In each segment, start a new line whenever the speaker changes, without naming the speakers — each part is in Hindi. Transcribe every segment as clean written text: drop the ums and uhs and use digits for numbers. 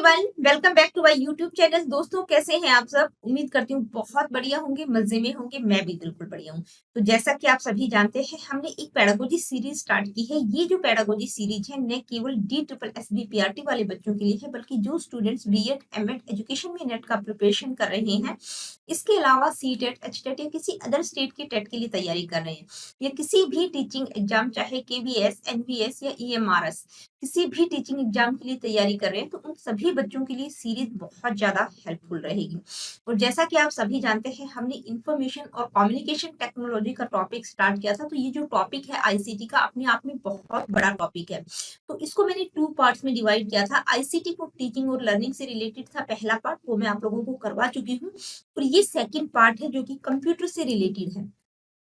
Everyone, welcome back to my YouTube channel. दोस्तों, कैसे हैं आप सब? उम्मीद करती हूँ बहुत बढ़िया होंगे, मजे में होंगे। मैं भी बिल्कुल बढ़िया हूँ। तो जैसा कि आप सभी जानते हैं, हमने एक पेडागोजी सीरीज स्टार्ट की है। ये जो पेडागोजी सीरीज है न केवल DSSB-PRT वाले बच्चों के लिए है, बल्कि जो स्टूडेंट्स बीएड एमएड एजुकेशन में नेट का प्रिपरेशन कर रहे हैं, इसके अलावा सीटेट, एचटेट या किसी अदर स्टेट के टेट के लिए तैयारी कर रहे हैं, या किसी भी टीचिंग एग्जाम, चाहे KVS, NVS या EMRS, किसी भी टीचिंग एग्जाम के लिए तैयारी कर रहे हैं, तो उन सभी बच्चों के लिए सीरीज बहुत ज्यादा हेल्पफुल रहेगी। और जैसा कि आप सभी जानते हैं, हमने इंफॉर्मेशन और कम्युनिकेशन टेक्नोलॉजी का टॉपिक स्टार्ट किया था। तो ये जो टॉपिक है ICT का, अपने आप में बहुत बड़ा टॉपिक है। तो इसको मैंने 2 पार्ट्स में डिवाइड किया था। ICT को टीचिंग और लर्निंग से रिलेटेड था पहला पार्ट, वो मैं आप लोगों को करवा चुकी हूँ। और ये सेकेंड पार्ट है जो कि कंप्यूटर से रिलेटेड है।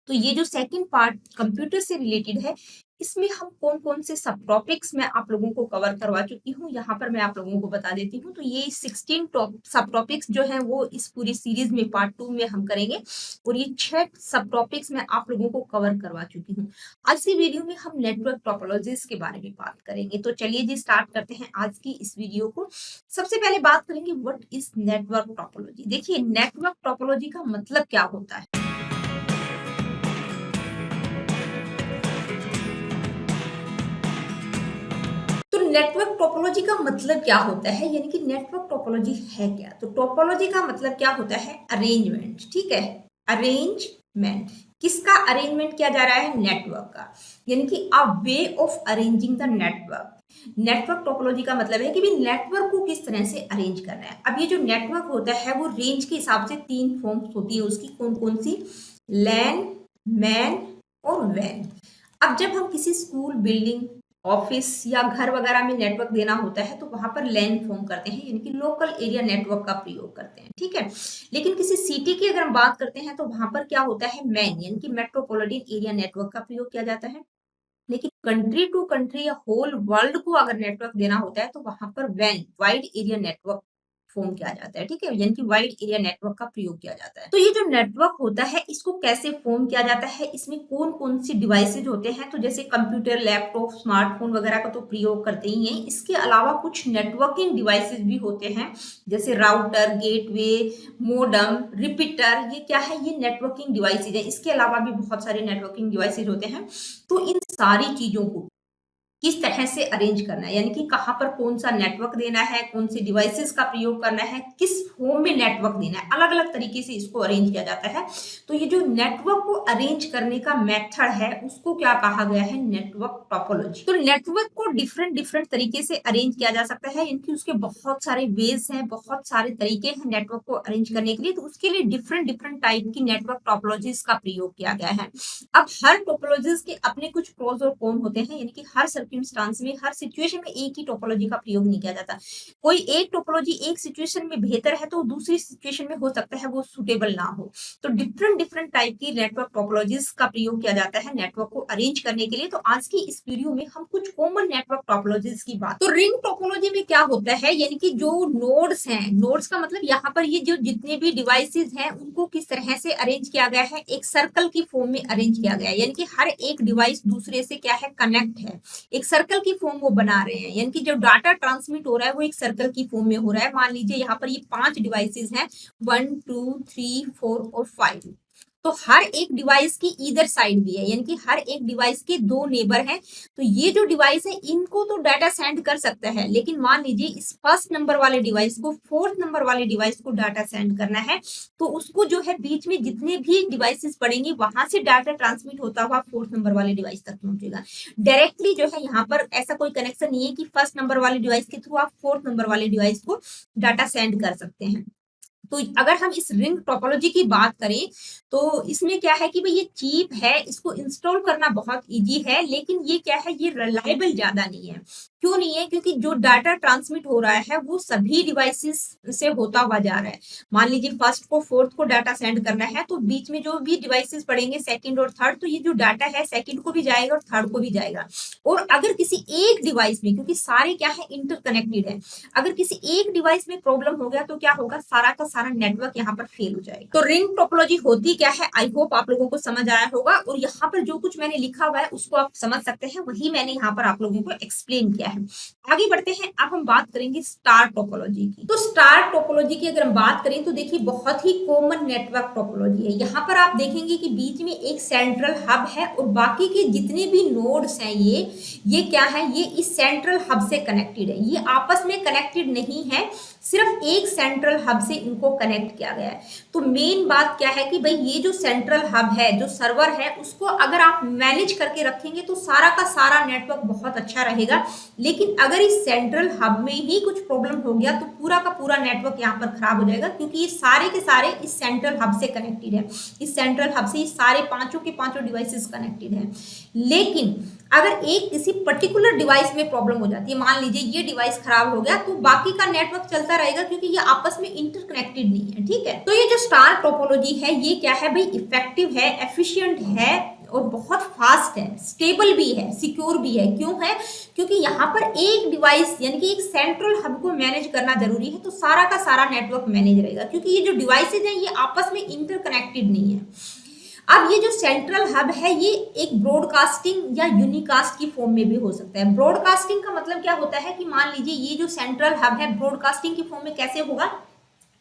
तो ये जो सेकंड पार्ट कंप्यूटर से रिलेटेड है, इसमें हम कौन कौन से सब टॉपिक्स मैं आप लोगों को कवर करवा चुकी हूँ, यहाँ पर मैं आप लोगों को बता देती हूँ। तो ये 16 सब टॉपिक्स जो है वो इस पूरी सीरीज में पार्ट 2 में हम करेंगे, और ये 6 सब टॉपिक्स मैं आप लोगों को कवर करवा चुकी हूँ। आज की वीडियो में हम नेटवर्क टोपोलॉजीज के बारे में बात करेंगे। तो चलिए जी, स्टार्ट करते हैं आज की इस वीडियो को। सबसे पहले बात करेंगे व्हाट इज नेटवर्क टोपोलॉजी। देखिए, नेटवर्क टोपोलॉजी का मतलब क्या होता है। नेटवर्क टोपोलॉजी का मतलब क्या होता है, यानी कि नेटवर्क टोपोलॉजी है क्या? तो टोपोलॉजी का मतलब क्या होता है? अरेंजमेंट। ठीक है, अरेंजमेंट। किसका अरेंजमेंट किया जा रहा है? नेटवर्क का, यानी कि a way of arranging the network. Network topology का मतलब है कि भी नेटवर्क को किस तरह से अरेंज करना है। अब ये जो नेटवर्क होता है वो रेंज के हिसाब से 3 फॉर्म्स होती है उसकी। कौन कौन सी? लैन, मैन और वैन। अब जब हम किसी स्कूल, बिल्डिंग, ऑफिस या घर वगैरह में नेटवर्क देना होता है, तो वहां पर लैन फॉर्म करते हैं, यानी कि लोकल एरिया नेटवर्क का प्रयोग करते हैं। ठीक है, लेकिन किसी सिटी की अगर हम बात करते हैं तो वहां पर क्या होता है? मैन, यानी कि मेट्रोपॉलिटन एरिया नेटवर्क का प्रयोग किया जाता है। लेकिन कंट्री टू कंट्री या होल वर्ल्ड को अगर नेटवर्क देना होता है, तो वहां पर वैन, वाइड एरिया नेटवर्क फॉर्म किया जाता है। ठीक है, यानी कि वाइड एरिया नेटवर्क का प्रयोग किया जाता है। तो ये जो नेटवर्क होता है, इसको कैसे फॉर्म किया जाता है, इसमें कौन कौन सी डिवाइसेज होते हैं? तो जैसे कंप्यूटर, लैपटॉप, स्मार्टफोन वगैरह का तो प्रयोग करते ही हैं। इसके अलावा कुछ नेटवर्किंग डिवाइसेज भी होते हैं, जैसे राउटर, गेटवे, मोडम, रिपीटर। ये क्या है? ये नेटवर्किंग डिवाइसेज है। इसके अलावा भी बहुत सारे नेटवर्किंग डिवाइसेज होते हैं। तो इन सारी चीजों को किस तरह से अरेंज करना है, यानी कि कहां पर कौन सा नेटवर्क देना है, कौन से डिवाइसेस का प्रयोग करना है, किस फॉर्म में नेटवर्क देना है, अलग अलग तरीके से इसको अरेंज किया जाता है। तो ये जो नेटवर्क को अरेंज करने का मेथड है, उसको क्या कहा गया है? Network topology. तो नेटवर्क को डिफरेंट डिफरेंट तरीके से अरेंज किया जा सकता है, यानी उसके बहुत सारे वेज हैं, बहुत सारे तरीके हैं नेटवर्क को अरेंज करने के लिए। तो उसके लिए डिफरेंट डिफरेंट टाइप की नेटवर्क टोपोलॉजीज का प्रयोग किया गया है। अब हर टोपोलॉजीज के अपने कुछ प्रोज और कॉन होते हैं, यानी कि हर सर्कमस्टांस में, हर सिचुएशन में एक ही टोपोलॉजी का प्रयोग नहीं किया जाता। कोई एक टोपोलॉजी एक सिचुएशन में बेहतर है, तो दूसरी सिचुएशन में हो सकता है वो सुटेबल ना हो। तो डिफरेंट डिफरेंट टाइप की नेटवर्क टोपोलॉजीज का प्रयोग किया जाता है नेटवर्क को अरेंज करने के लिए। तो आज की इस वीडियो में हम कुछ कॉमन नेटवर्क टोपोलॉजीज की बात। तो रिंग टोपोलॉजी में क्या होता है, यानी कि जो नोड्स हैं, नोड्स का मतलब यहाँ पर ये जो जितने भी डिवाइसेज हैं, उनको किस तरह से अरेंज किया गया है? एक सर्कल की फॉर्म में अरेंज किया गया है, यानी कि हर एक डिवाइस दूसरे से क्या है? कनेक्ट है। एक सर्कल की फॉर्म वो बना रहे हैं, यानी कि जो डाटा ट्रांसमिट हो रहा है वो एक सर्कल की फॉर्म में हो रहा है। मान लीजिए यहाँ पर ये 5 डिवाइसेस हैं, 1 2 3 4 और 5। तो हर एक डिवाइस की ईदर साइड भी है, यानी कि हर एक डिवाइस के 2 नेबर हैं। तो ये जो डिवाइस है, इनको तो डाटा सेंड कर सकता है, लेकिन मान लीजिए इस फर्स्ट नंबर वाले डिवाइस को, फोर्थ नंबर वाले डिवाइस को डाटा सेंड करना है, तो उसको जो है बीच में जितने भी डिवाइसेस पड़ेंगे, वहां से डाटा ट्रांसमिट होता हुआ फोर्थ नंबर वाले डिवाइस तक पहुंचेगा। डायरेक्टली जो है यहाँ पर ऐसा कोई कनेक्शन नहीं है कि फर्स्ट नंबर वाले डिवाइस के थ्रू आप फोर्थ नंबर वाले डिवाइस को डाटा सेंड कर सकते हैं। तो अगर हम इस रिंग टोपोलॉजी की बात करें, तो इसमें क्या है कि भाई ये चीप है, इसको इंस्टॉल करना बहुत इजी है, लेकिन ये क्या है? ये रिलायबल ज्यादा नहीं है। क्यों नहीं है? क्योंकि जो डाटा ट्रांसमिट हो रहा है वो सभी डिवाइसेस से होता हुआ जा रहा है। मान लीजिए फर्स्ट को फोर्थ को डाटा सेंड करना है, तो बीच में जो भी डिवाइसेस पड़ेंगे, सेकंड और थर्ड, तो ये जो डाटा है सेकंड को भी जाएगा और थर्ड को भी जाएगा। और अगर किसी एक डिवाइस में, क्योंकि सारे क्या है? इंटरकनेक्टेड है, अगर किसी एक डिवाइस में प्रॉब्लम हो गया तो क्या होगा? सारा का सारा नेटवर्क यहाँ पर फेल हो जाएगा। तो रिंग टोपोलॉजी होती क्या है? आई होप आप लोगों को समझ आया होगा, और यहाँ पर जो कुछ मैंने लिखा हुआ है उसको आप समझ सकते हैं, वही मैंने यहाँ पर आप लोगों को एक्सप्लेन किया है। आगे बढ़ते हैं, अब हम बात करेंगे स्टार टोपोलॉजी की। तो स्टार टोपोलॉजी की अगर हम बात करें तो देखिए बहुत ही कॉमन नेटवर्क टोपोलॉजी है। यहाँ पर आप देखेंगे कि बीच में एक सेंट्रल हब है और बाकी के जितने भी नोड्स हैं ये क्या है, ये इस सेंट्रल हब से कनेक्टेड है। ये आपस में कनेक्टेड नहीं है, सिर्फ एक सेंट्रल हब से इनको कनेक्ट किया गया है। तो मेन बात क्या है कि भाई ये जो सेंट्रल हब है, जो सर्वर है, उसको अगर आप मैनेज करके रखेंगे तो सारा का सारा नेटवर्क बहुत अच्छा रहेगा। लेकिन अगर इस सेंट्रल हब में ही कुछ प्रॉब्लम हो गया तो पूरा का पूरा नेटवर्क यहाँ पर खराब हो जाएगा, क्योंकि ये सारे के सारे इस सेंट्रल हब से कनेक्टेड है। इस सेंट्रल हब से ये सारे पांचों के पांचों डिवाइसेस कनेक्टेड है। लेकिन अगर एक किसी पर्टिकुलर डिवाइस में प्रॉब्लम हो जाती है, मान लीजिए ये डिवाइस खराब हो गया, तो बाकी का नेटवर्क चलता रहेगा, क्योंकि ये आपस में इंटरकनेक्टेड नहीं है। ठीक है, तो ये जो स्टार टोपोलॉजी है ये क्या है भाई, इफेक्टिव है, एफिशिएंट है और बहुत फास्ट है, स्टेबल भी है, सिक्योर भी है। क्यों है, क्योंकि यहाँ पर एक डिवाइस यानी कि एक सेंट्रल हब को मैनेज करना जरूरी है, तो सारा का सारा नेटवर्क मैनेज रहेगा, क्योंकि ये जो डिवाइसेज हैं ये आपस में इंटरकनेक्टेड नहीं है। अब ये जो सेंट्रल हब है ये एक ब्रॉडकास्टिंग या यूनिकास्ट की फॉर्म में भी हो सकता है। ब्रॉडकास्टिंग का मतलब क्या होता है कि मान लीजिए ये जो सेंट्रल हब है ब्रॉडकास्टिंग की फॉर्म में कैसे होगा,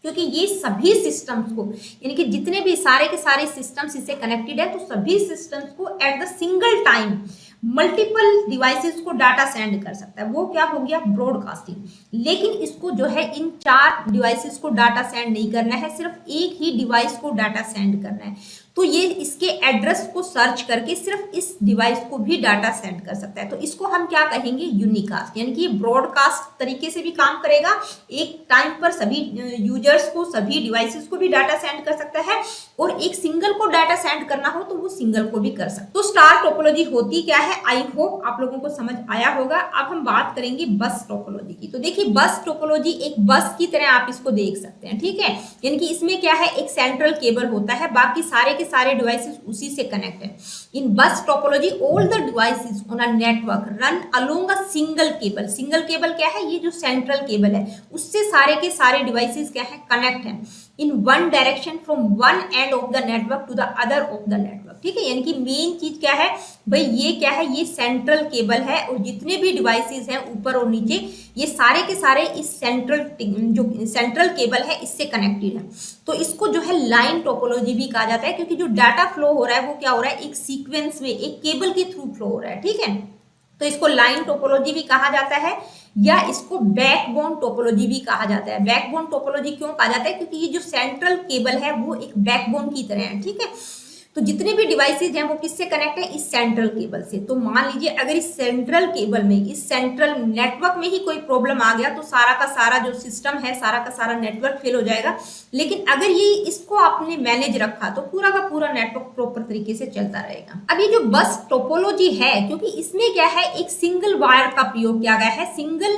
क्योंकि ये सभी सिस्टम्स को यानी कि जितने भी सारे के सारे सिस्टम्स इससे कनेक्टेड है, तो सभी सिस्टम्स को at the single time multiple devices को डाटा सेंड कर सकता है। वो क्या हो गया, ब्रॉडकास्टिंग। लेकिन इसको जो है इन 4 डिवाइसेस को डाटा सेंड नहीं करना है, सिर्फ एक ही डिवाइस को डाटा सेंड करना है। तो ये इसके एड्रेस को सर्च करके सिर्फ इस डिवाइस को भी डाटा सेंड कर सकता है। तो इसको हम क्या कहेंगे, यूनिकास्ट। यानी कि ये ब्रॉडकास्ट तरीके से भी काम करेगा, एक टाइम पर सभी यूजर्स को, सभी डिवाइसेस को भी डाटा सेंड कर सकता है, और एक सिंगल को डाटा सेंड करना हो तो वो सिंगल को भी कर सकता है। तो स्टार टोपोलॉजी होती क्या है, आई होप आप लोगों को समझ आया होगा। अब हम बात करेंगे बस टोपोलॉजी की। तो देखिए बस टोपोलॉजी एक बस की तरह आप इसको देख सकते हैं। ठीक है, यानी कि इसमें क्या है, एक सेंट्रल केबल होता है, बाकी सारे सारे डिवाइसेस उसी से कनेक्ट है। In bus topology all the devices on a network run along a single cable. Single cable क्या है, ये जो सेंट्रल केबल है उससे सारे के सारे डिवाइसेस क्या है, कनेक्ट है in one direction from one end of the network to the other of the network. ठीक है, यानी कि मेन चीज क्या है भाई, ये क्या है, ये सेंट्रल केबल है और जितने भी डिवाइसेस हैं ऊपर और नीचे ये सारे के सारे इस जो सेंट्रल केबल है इससे कनेक्टेड है। तो इसको जो है लाइन टोपोलॉजी भी कहा जाता है, क्योंकि जो डाटा फ्लो हो रहा है वो क्या हो रहा है, एक सीक्वेंस में एक केबल के थ्रू फ्लो हो रहा है। ठीक है, तो इसको लाइन टोपोलॉजी भी कहा जाता है, या इसको बैकबोन टोपोलॉजी भी कहा जाता है। बैकबोन टोपोलॉजी क्यों कहा जाता है, क्योंकि ये जो सेंट्रल केबल है वो एक बैकबोन की तरह है। ठीक है, तो जितने भी डिवाइसेज हैं वो किससे कनेक्ट है, इस सेंट्रल केबल से। तो मान लीजिए अगर इस सेंट्रल केबल में, इस सेंट्रल नेटवर्क में ही कोई प्रॉब्लम आ गया तो सारा का सारा जो सिस्टम है, सारा का सारा नेटवर्क फेल हो जाएगा। लेकिन अगर ये इसको आपने मैनेज रखा तो पूरा का पूरा नेटवर्क प्रॉपर तरीके से चलता रहेगा। अब ये जो बस टोपोलॉजी है, क्योंकि इसमें क्या है, एक सिंगल वायर का प्रयोग किया गया है, सिंगल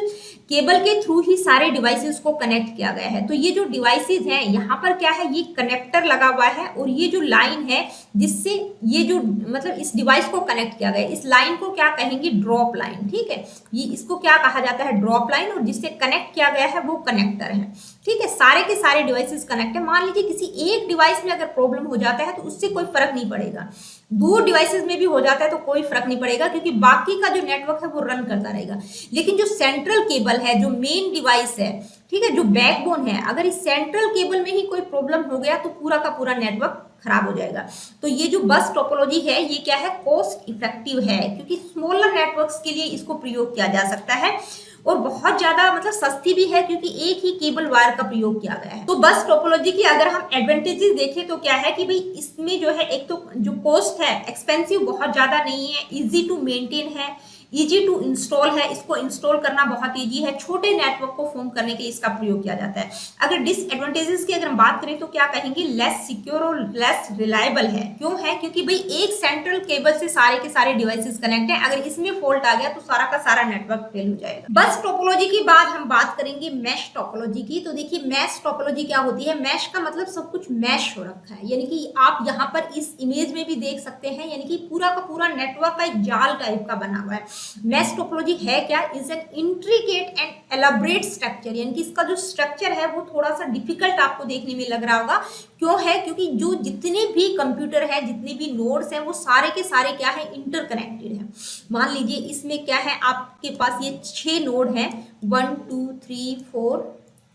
केबल के थ्रू ही सारे डिवाइसेस को कनेक्ट किया गया है। तो ये जो डिवाइसेस हैं यहाँ पर क्या है, ये कनेक्टर लगा हुआ है, और ये जो लाइन है जिससे ये जो मतलब इस डिवाइस को कनेक्ट किया गया है, इस लाइन को क्या कहेंगे, ड्रॉप लाइन। ठीक है, ये इसको क्या कहा जाता है, ड्रॉप लाइन, और जिससे कनेक्ट किया गया है वो कनेक्टर है। ठीक है, सारे के सारे डिवाइसेस कनेक्ट है। मान लीजिए किसी एक डिवाइस में अगर प्रॉब्लम हो जाता है तो उससे कोई फर्क नहीं पड़ेगा, दूर डिवाइसेस में भी हो जाता है तो कोई फर्क नहीं पड़ेगा, क्योंकि बाकी का जो नेटवर्क है वो रन करता रहेगा। लेकिन जो सेंट्रल केबल है, जो मेन डिवाइस है, ठीक है, जो बैकबोन है, अगर इस सेंट्रल केबल में ही कोई प्रॉब्लम हो गया तो पूरा का पूरा नेटवर्क खराब हो जाएगा। तो ये जो बस टोपोलॉजी है ये क्या है, कॉस्ट इफेक्टिव है, क्योंकि स्मॉलर नेटवर्क्स के लिए इसको प्रयोग किया जा सकता है, और बहुत ज्यादा मतलब सस्ती भी है, क्योंकि एक ही केबल वायर का प्रयोग किया गया है। तो बस टोपोलॉजी की अगर हम एडवांटेजेस देखें तो क्या है कि भाई इसमें जो है, एक तो जो कॉस्ट है एक्सपेंसिव बहुत ज्यादा नहीं है, इजी टू मेंटेन है, इजी टू इंस्टॉल है, इसको इंस्टॉल करना बहुत इजी है, छोटे नेटवर्क को फॉर्म करने के लिए इसका प्रयोग किया जाता है। अगर डिसएडवांटेजेस की अगर हम बात करें तो क्या कहेंगे, लेस सिक्योर और लेस रिलायबल है। क्यों है, क्योंकि भाई एक सेंट्रल केबल से सारे के सारे डिवाइसेस कनेक्ट है, अगर इसमें फॉल्ट आ गया तो सारा का सारा नेटवर्क फेल हो जाएगा। बस टोपोलॉजी के बाद हम बात करेंगे मैश टोपोलॉजी की। तो देखिए मैश टोपोलॉजी क्या होती है, मैश का मतलब सब कुछ मैश हो रखा है, यानी कि आप यहाँ पर इस इमेज में भी देख सकते हैं, यानी कि पूरा का पूरा नेटवर्क का एक जाल टाइप का बना हुआ है। मैश टोपोलॉजी है क्या? Is an intricate and elaborate structure, यानी कि इसका जो स्ट्रक्चर है वो थोड़ा सा डिफिकल्ट आपको देखने में लग रहा होगा। क्यों है? क्योंकि जो जितने भी कंप्यूटर है, जितने भी नोड्स हैं, वो सारे के सारे क्या है, इंटरकनेक्टेड है। मान लीजिए इसमें क्या है, आपके पास ये 6 नोड है, 1 2 3 4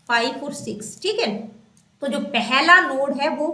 5 और 6, ठीक है। तो जो पहला नोड है वो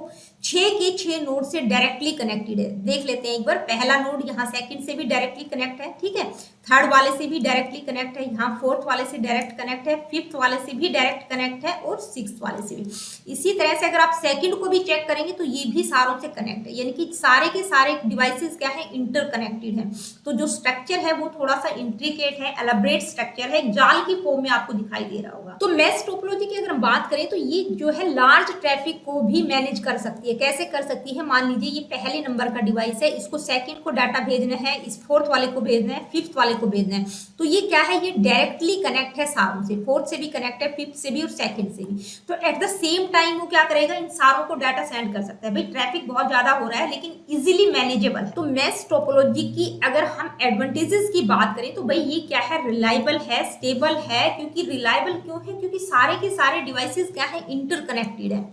6 के 6 नोड से डायरेक्टली कनेक्टेड है। देख लेते हैं एक बार, पहला नोड यहाँ सेकंड से भी डायरेक्टली कनेक्ट है, ठीक है, थर्ड वाले से भी डायरेक्टली कनेक्ट है, यहाँ फोर्थ वाले से डायरेक्ट कनेक्ट है, फिफ्थ वाले से भी डायरेक्ट कनेक्ट है और सिक्स्थ वाले से भी। इसी तरह से अगर आप सेकंड को भी चेक करेंगे तो ये भी सारों से कनेक्ट है, यानी कि सारे के सारे डिवाइसेस क्या है, इंटरकनेक्टेड है। तो जो स्ट्रक्चर है वो थोड़ा सा इंट्रिकेट है, एलाबरेट स्ट्रक्चर है, जाल की फॉर्म में आपको दिखाई दे रहा होगा। तो मैश टोपोलॉजी की अगर हम बात करें तो ये जो है लार्ज ट्रैफिक को भी मैनेज कर सकती है। कैसे कर सकती है? मान लीजिए ये पहले नंबर का डिवाइस है, इसको सेकंड को डाटा भेजना है, इस फोर्थ वाले को भेजना है, फिफ्थ वाले को भेजना है। तो ये क्या है, ये डायरेक्टली कनेक्ट है सारों से, फोर्थ से भी कनेक्ट है, फिफ्थ से भी और सेकंड से भी। तो एट द सेम टाइम वो क्या करेगा, इन सारों को डाटा सेंड कर सकता है। भाई ट्रैफिक बहुत ज्यादा हो रहा है लेकिन इजीली मैनेजेबल है। तो मैश टोपोलॉजी की अगर हम एडवांटेजेस की बात करें तो भाई ये क्या है, रिलायबल है, स्टेबल है। क्योंकि रिलायबल क्यों है? क्योंकि सारे के सारे डिवाइसेस क्या है, इंटरकनेक्टेड है।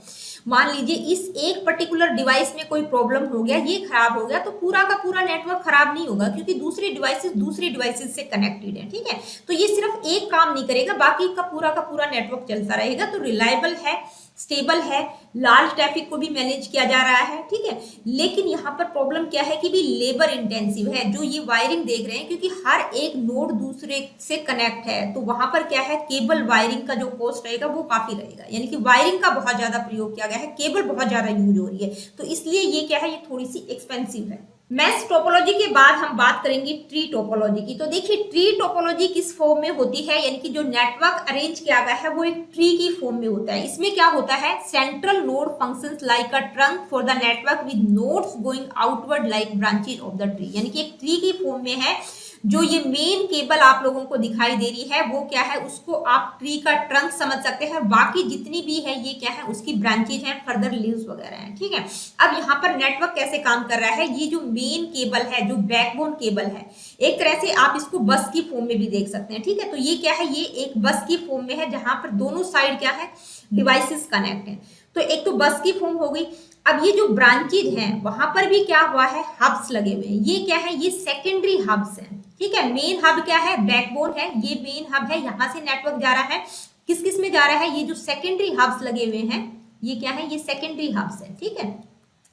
मान लीजिए इस एक पर्टिकुलर डिवाइस में कोई प्रॉब्लम हो गया, ये खराब हो गया, तो पूरा का पूरा नेटवर्क खराब नहीं होगा, क्योंकि दूसरे डिवाइसेस से कनेक्टेड है, ठीक है। तो ये सिर्फ एक काम नहीं करेगा, बाकी का पूरा नेटवर्क चलता रहेगा। तो रिलायबल है, स्टेबल है, लार्ज ट्रैफिक को भी मैनेज किया जा रहा है, ठीक है। लेकिन यहाँ पर प्रॉब्लम क्या है कि भी लेबर इंटेंसिव है। जो ये वायरिंग देख रहे हैं, क्योंकि हर एक नोड दूसरे से कनेक्ट है, तो वहां पर क्या है, केबल वायरिंग का जो कॉस्ट रहेगा वो काफी रहेगा, यानी कि वायरिंग का बहुत ज्यादा प्रयोग किया गया है, केबल बहुत ज्यादा यूज हो रही है, तो इसलिए ये क्या है, ये थोड़ी सी एक्सपेंसिव है। मैश टोपोलॉजी के बाद हम बात करेंगे ट्री टोपोलॉजी की। तो देखिए ट्री टोपोलॉजी किस फॉर्म में होती है, यानी कि जो नेटवर्क अरेंज किया गया है वो एक ट्री की फॉर्म में होता है। इसमें क्या होता है, central node functions like a trunk for the network with nodes going outward like branches of the tree, यानी कि एक ट्री की फॉर्म में है। जो ये मेन केबल आप लोगों को दिखाई दे रही है वो क्या है, उसको आप ट्री का ट्रंक समझ सकते हैं। बाकी जितनी भी है ये क्या है, उसकी ब्रांचेज हैं, फर्दर लीव्स वगैरह हैं, ठीक है। अब यहाँ पर नेटवर्क कैसे काम कर रहा है, ये जो मेन केबल है, जो बैकबोन केबल है, एक तरह से आप इसको बस की फॉर्म में भी देख सकते हैं, ठीक है। तो ये क्या है, ये एक बस की फॉर्म में है, जहां पर दोनों साइड क्या है, डिवाइसेस कनेक्ट है। तो एक तो बस की फॉर्म हो गई। अब ये जो ब्रांचेज हैं वहां पर भी क्या हुआ है, हब्स लगे हुए हैं। ये क्या है, ये सेकेंडरी हब्स हैं, ठीक है। मेन हब क्या है, बैकबोन है, ये मेन हब है, यहां से नेटवर्क जा रहा है। किस किस में जा रहा है, ये जो सेकेंडरी हब्स लगे हुए हैं ये क्या है, ये सेकेंडरी हब्स है, ठीक है।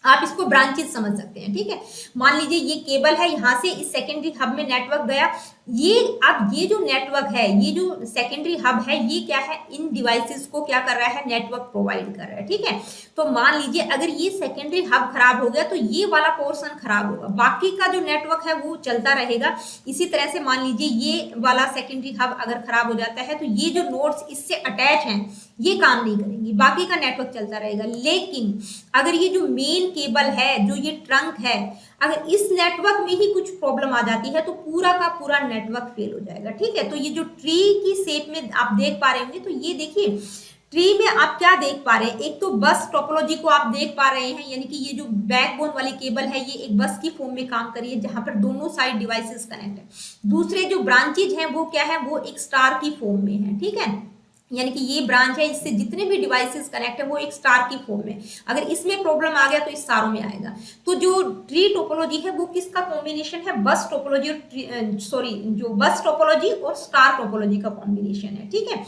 आप इसको ब्रांचेस समझ सकते हैं, ठीक है। मान लीजिए ये केबल है, यहां से इस सेकेंडरी हब में नेटवर्क गया। ये अब ये जो नेटवर्क है, ये जो सेकेंडरी हब है, ये क्या है, इन डिवाइसेस को क्या कर रहा है, नेटवर्क प्रोवाइड कर रहा है, ठीक है। तो मान लीजिए अगर ये सेकेंडरी हब खराब हो गया तो ये वाला पोर्शन खराब होगा, बाकी का जो नेटवर्क है वो चलता रहेगा। इसी तरह से मान लीजिए ये वाला सेकेंडरी हब अगर खराब हो जाता है तो ये जो नोड्स इससे अटैच हैं ये काम नहीं करेंगी, बाकी का नेटवर्क चलता रहेगा। लेकिन अगर ये जो मेन केबल है, जो ये ट्रंक है, अगर इस नेटवर्क में ही कुछ प्रॉब्लम आ जाती है तो पूरा का पूरा नेटवर्क फेल हो जाएगा, ठीक है। तो ये जो ट्री की शेप में आप देख पा रहे होंगे, तो ये देखिए ट्री में आप क्या देख पा रहे हैं, एक तो बस टोपोलॉजी को आप देख पा रहे हैं, यानी कि ये जो बैकबोन वाली केबल है ये एक बस की फॉर्म में काम कर रही है, जहां पर दोनों साइड डिवाइसेस कनेक्ट है। दूसरे जो ब्रांचेज हैं वो क्या है, वो एक स्टार की फॉर्म में है, ठीक है। यानी कि ये ब्रांच है, इससे जितने भी डिवाइसेस कनेक्ट है वो एक स्टार की फॉर्म में, अगर इसमें प्रॉब्लम आ गया तो इस सारों में आएगा। तो जो ट्री टोपोलॉजी है वो किसका कॉम्बिनेशन है, बस टोपोलॉजी और जो बस टोपोलॉजी और स्टार टोपोलॉजी का कॉम्बिनेशन है, ठीक है।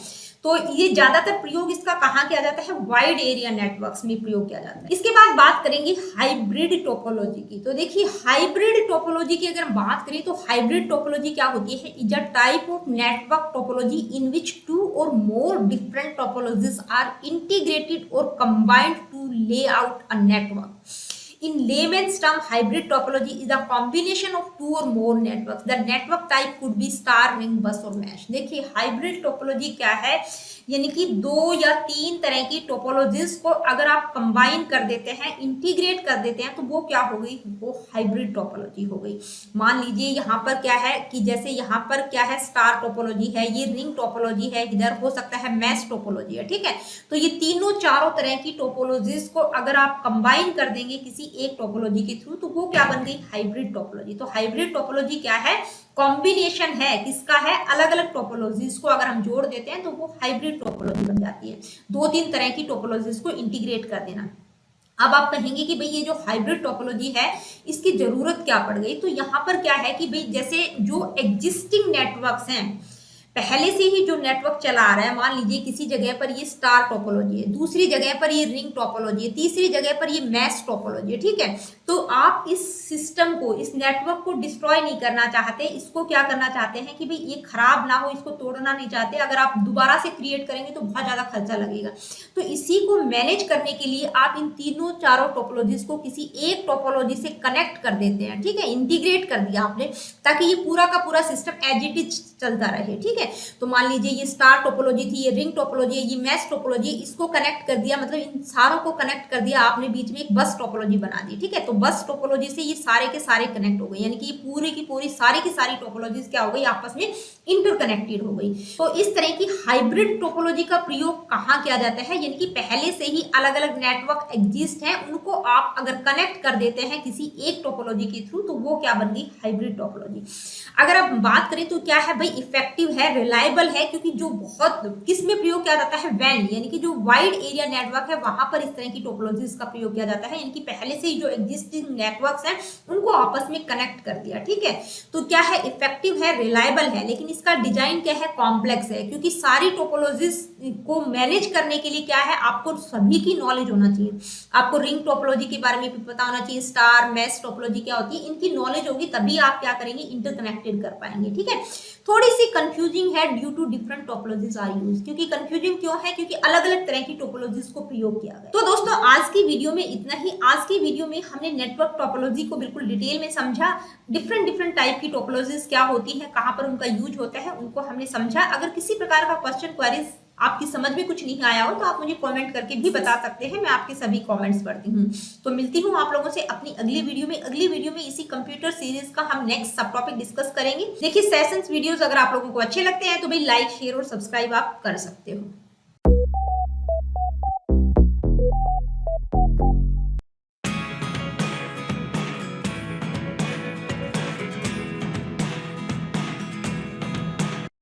तो ये ज्यादातर प्रयोग इसका कहाँ किया जाता है, वाइड एरिया नेटवर्क्स में प्रयोग किया जाता है। इसके बाद बात करेंगे हाइब्रिड टोपोलॉजी की। तो देखिए हाइब्रिड टोपोलॉजी की अगर बात करें तो हाइब्रिड टोपोलॉजी क्या होती है, is a type of network topology in which 2 or more different topologies are integrated or combined to lay out a network. In layman's term, hybrid topology is a combination of 2 or more networks. The network type could be star, ring, bus और mesh. देखिए हाइब्रिड टोपोलॉजी क्या है, यानी कि 2 या 3 तरह की टोपोलॉजीज को अगर आप कंबाइन कर देते हैं, इंटीग्रेट कर देते हैं, तो वो क्या हो गई, वो हाइब्रिड टोपोलॉजी हो गई। मान लीजिए यहाँ पर क्या है कि जैसे यहाँ पर क्या है, स्टार टोपोलॉजी है, ये रिंग टोपोलॉजी है, इधर हो सकता है मैश टोपोलॉजी है, ठीक है। तो ये तीनों चारों तरह की टोपोलॉजीज को अगर आप कंबाइन कर देंगे किसी एक टोपोलॉजी के थ्रू, तो वो क्या बन गई, हाइब्रिड टोपोलॉजी। तो हाइब्रिड टोपोलॉजी क्या है, कॉम्बिनेशन है, किसका है, अलग अलग टोपोलॉजीज को अगर हम जोड़ देते हैं तो वो हाइब्रिड टोपोलॉजी बन जाती है। 2-3 तरह की टोपोलॉजीज को इंटीग्रेट कर देना। अब आप कहेंगे कि भाई ये जो हाइब्रिड टोपोलॉजी है इसकी जरूरत क्या पड़ गई, तो यहाँ पर क्या है कि भाई जैसे जो एग्जिस्टिंग नेटवर्क्स हैं, पहले से ही जो नेटवर्क चला आ रहा है, मान लीजिए किसी जगह पर ये स्टार टोपोलॉजी है, दूसरी जगह पर ये रिंग टोपोलॉजी है, तीसरी जगह पर ये मैश टोपोलॉजी है, ठीक है। तो आप इस सिस्टम को, इस नेटवर्क को डिस्ट्रॉय नहीं करना चाहते, इसको क्या करना चाहते हैं कि भाई ये खराब ना हो, इसको तोड़ना नहीं चाहते। अगर आप दोबारा से क्रिएट करेंगे तो बहुत ज्यादा खर्चा लगेगा, तो इसी को मैनेज करने के लिए आप इन तीनों चारों टोपोलॉजीज को किसी एक टोपोलॉजी से कनेक्ट कर देते हैं, ठीक है, इंटीग्रेट कर दिया आपने, ताकि ये पूरा का पूरा सिस्टम एज इट इज चलता रहे, ठीक है। तो मान लीजिए ये स्टार टोपोलॉजी थी, ये रिंग टोपोलॉजी है, ये मैश टोपोलॉजी, इसको कनेक्ट कर दिया, मतलब इन सारों को कनेक्ट कर दिया आपने, बीच में एक बस टोपोलॉजी बना दी, ठीक है। तो बस टोपोलॉजी से ये सारे के सारे कनेक्ट हो गए, यानी कि ये पूरी की पूरी सारी की सारी टोपोलॉजीज क्या हो गई, आपस में इंटरकनेक्टेड हो गई। तो इस तरह की हाइब्रिड टोपोलॉजी का प्रयोग कहाँ किया जाता है, यानी कि पहले से ही अलग अलग नेटवर्क एग्जिस्ट हैं, उनको आप अगर कनेक्ट कर देते हैं किसी एक टोपोलॉजी के थ्रू, तो वो क्या बन गई, हाइब्रिड टोपोलॉजी। अगर आप बात करें तो क्या है भाई, इफेक्टिव है, रिलायबल है, क्योंकि जो बहुत किस में प्रयोग किया जाता है, वैन, यानी कि जो वाइड एरिया नेटवर्क है वहां पर इस तरह की टोपोलॉजीज का प्रयोग किया जाता है, यानी कि पहले से ही जो एग्जिस्टिंग नेटवर्क्स हैं उनको आपस में कनेक्ट कर दिया, ठीक है। तो क्या है, इफेक्टिव है, रिलायबल है, लेकिन इसका डिजाइन क्या है, कॉम्प्लेक्स है, क्योंकि सारी टोपोलॉजीज को मैनेज करने के लिए क्या है, आपको सभी की नॉलेज होना चाहिए। आपको रिंग टोपोलॉजी के बारे में भी पता होना चाहिए, स्टार मैश टोपोलॉजी क्या होती है, इनकी नॉलेज होगी तभी आप क्या करेंगे, इंटरकनेक्टेड कर पाएंगे, ठीक है। थोड़ी सी कंफ्यूजिंग है due to different topologies are use, क्योंकि कंफ्यूजिंग क्यों है, क्योंकि अलग अलग तरह की टोपोलॉजीज को प्रयोग किया गया। तो दोस्तों आज की वीडियो में इतना ही। आज की वीडियो में हमने नेटवर्क टोपोलॉजी को बिल्कुल डिटेल में समझा, डिफरेंट टाइप की टोपोलॉजीज क्या होती है, कहां पर उनका यूज होता है, उनको हमने समझा। अगर किसी प्रकार का क्वेश्चन क्वेरीज आपकी समझ में कुछ नहीं आया हो तो आप मुझे कमेंट करके भी बता सकते हैं, मैं आपके सभी कमेंट्स पढ़ती हूँ। तो मिलती हूँ आप लोगों से अपनी अगली वीडियो में। अगली वीडियो में इसी कंप्यूटर सीरीज का हम नेक्स्ट सब टॉपिक डिस्कस करेंगे। देखिए सेशंस वीडियोस अगर आप लोगों को अच्छे लगते हैं तो भाई लाइक शेयर और सब्सक्राइब आप कर सकते हो।